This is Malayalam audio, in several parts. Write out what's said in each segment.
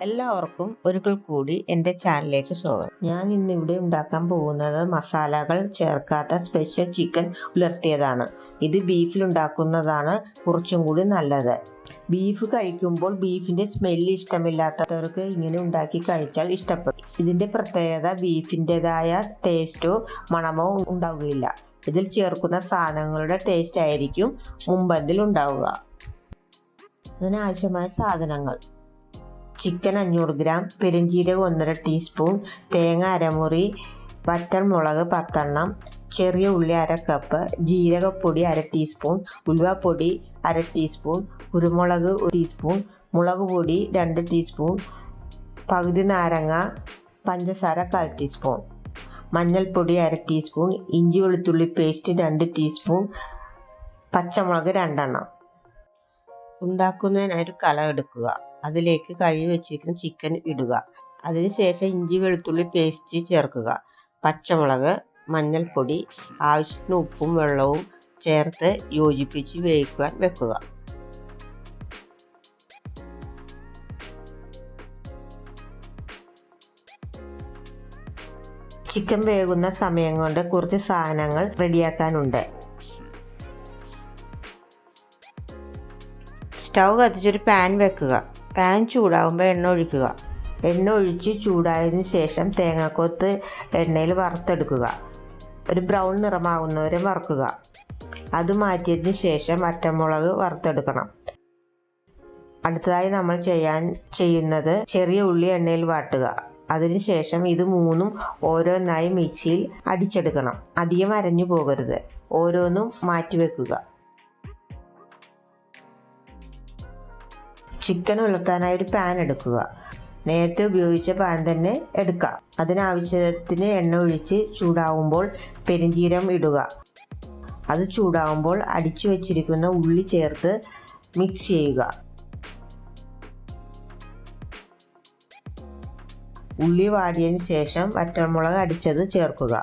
എല്ലാവർക്കും ഒരിക്കൽ കൂടി എൻ്റെ ചാനലിലേക്ക് സ്വാഗതം. ഞാൻ ഇന്നിവിടെ ഉണ്ടാക്കാൻ പോകുന്നത് മസാലകൾ ചേർക്കാത്ത സ്പെഷ്യൽ ചിക്കൻ ഉലർത്തിയതാണ്. ഇത് ബീഫിൽ ഉണ്ടാക്കുന്നതാണ് കുറച്ചും കൂടി നല്ലത്. ബീഫ് കഴിക്കുമ്പോൾ ബീഫിൻ്റെ സ്മെല്ല് ഇഷ്ടമില്ലാത്തവർക്ക് ഇങ്ങനെ ഉണ്ടാക്കി കഴിച്ചാൽ ഇഷ്ടപ്പെടും. ഇതിൻ്റെ പ്രത്യേകത ബീഫിൻ്റെതായ ടേസ്റ്റോ മണമോ ഉണ്ടാവുകയില്ല. ഇതിൽ ചേർക്കുന്ന സാധനങ്ങളുടെ ടേസ്റ്റ് ആയിരിക്കും മുമ്പന്തിൽ ഉണ്ടാവുക. അതിനാവശ്യമായ സാധനങ്ങൾ: ചിക്കൻ 500 ഗ്രാം, പെരുംജീരകം 1.5 ടീസ്പൂൺ, തേങ്ങ അരമുറി, വറ്റൽമുളക് 10 എണ്ണം, ചെറിയ ഉള്ളി 1/2 കപ്പ്, ജീരകപ്പൊടി 1/2 ടീസ്പൂൺ, ഉലുവാപ്പൊടി 1/2 ടീസ്പൂൺ, കുരുമുളക് 1 ടീസ്പൂൺ, മുളക് പൊടി 2 ടീസ്പൂൺ, പകുതി നാരങ്ങ, പഞ്ചസാര 1/4 ടീസ്പൂൺ, മഞ്ഞൾപ്പൊടി 1/2 ടീസ്പൂൺ, ഇഞ്ചി വെളുത്തുള്ളി പേസ്റ്റ് 2 ടീസ്പൂൺ, പച്ചമുളക് 2 എണ്ണം. ഉണ്ടാക്കുന്നതിനായി ഒരു കലം എടുക്കുക. അതിലേക്ക് കഴുകി വെച്ചിരിക്കുന്ന ചിക്കൻ ഇടുക. അതിനുശേഷം ഇഞ്ചി വെളുത്തുള്ളി പേസ്റ്റ് ചേർക്കുക. പച്ചമുളക്, മഞ്ഞൾപ്പൊടി, ആവശ്യത്തിന് ഉപ്പും വെള്ളവും ചേർത്ത് യോജിപ്പിച്ച് വേവിക്കാൻ വെക്കുക. ചിക്കൻ വേകുന്ന സമയം കൊണ്ട് കുറച്ച് സാധനങ്ങൾ റെഡിയാക്കാനുണ്ട്. സ്റ്റൗ കത്തിച്ചൊരു പാൻ വെക്കുക. പാൻ ചൂടാകുമ്പോൾ എണ്ണ ഒഴിക്കുക. എണ്ണ ഒഴിച്ച് ചൂടായതിനു ശേഷം തേങ്ങാക്കൊത്ത് എണ്ണയിൽ വറുത്തെടുക്കുക. ഒരു ബ്രൗൺ നിറമാകുന്നവരെ വറുക്കുക. അത് മാറ്റിയതിന് ശേഷം വറ്റൽമുളക് വറുത്തെടുക്കണം. അടുത്തതായി നമ്മൾ ചെയ്യുന്നത് ചെറിയ ഉള്ളി എണ്ണയിൽ വാട്ടുക. അതിനുശേഷം ഇത് മൂന്നും ഓരോന്നായി മിക്സിയിൽ അടിച്ചെടുക്കണം. അധികം അരഞ്ഞു പോകരുത്. ഓരോന്നും മാറ്റിവെക്കുക. ചിക്കൻ ഉലർത്താനായി ഒരു പാൻ എടുക്കുക. നേരത്തെ ഉപയോഗിച്ച പാൻ തന്നെ എടുക്കാം. അതിനാവശ്യത്തിന് എണ്ണ ഒഴിച്ച് ചൂടാവുമ്പോൾ പെരുംജീരകം ഇടുക. അത് ചൂടാവുമ്പോൾ അടിച്ചു വച്ചിരിക്കുന്ന ഉള്ളി ചേർത്ത് മിക്സ് ചെയ്യുക. ഉള്ളി വാടിയതിന് ശേഷം വറ്റൽമുളക് അടിച്ചത് ചേർക്കുക.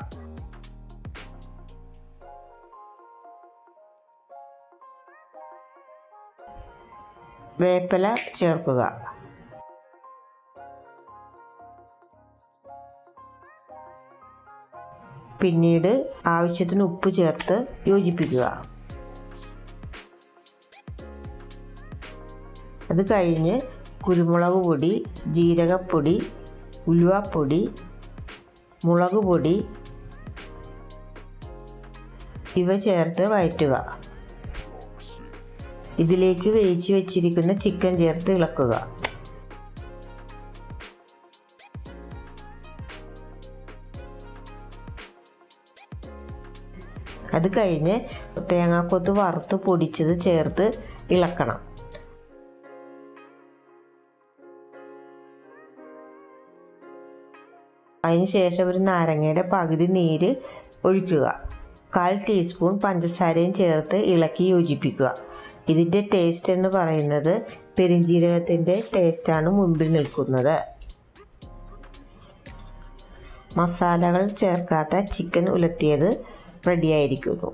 വേപ്പില ചേർക്കുക. പിന്നീട് ആവശ്യത്തിന് ഉപ്പ് ചേർത്ത് യോജിപ്പിക്കുക. അത് കഴിഞ്ഞ് കുരുമുളക് പൊടി, ജീരകപ്പൊടി, ഉലുവാപ്പൊടി, മുളക് പൊടി ഇവ ചേർത്ത് വഴറ്റുക. ഇതിലേക്ക് വേവിച്ച് വെച്ചിരിക്കുന്ന ചിക്കൻ ചേർത്ത് ഇളക്കുക. അത് കഴിഞ്ഞ് തേങ്ങാക്കൊത്ത് വറുത്ത് പൊടിച്ചത് ചേർത്ത് ഇളക്കണം. അതിനുശേഷം ഒരു നാരങ്ങയുടെ പകുതി നീര് ഒഴിക്കുക. 1/4 ടീസ്പൂൺ പഞ്ചസാരയും ചേർത്ത് ഇളക്കി യോജിപ്പിക്കുക. ഇതിൻ്റെ ടേസ്റ്റ് എന്ന് പറയുന്നത് പെരുംജീരകത്തിൻ്റെ ടേസ്റ്റാണ് മുൻപിൽ നിൽക്കുന്നത്. മസാലകൾ ചേർക്കാത്ത ചിക്കൻ ഉലർത്തിയത് റെഡിയായിരിക്കുന്നു.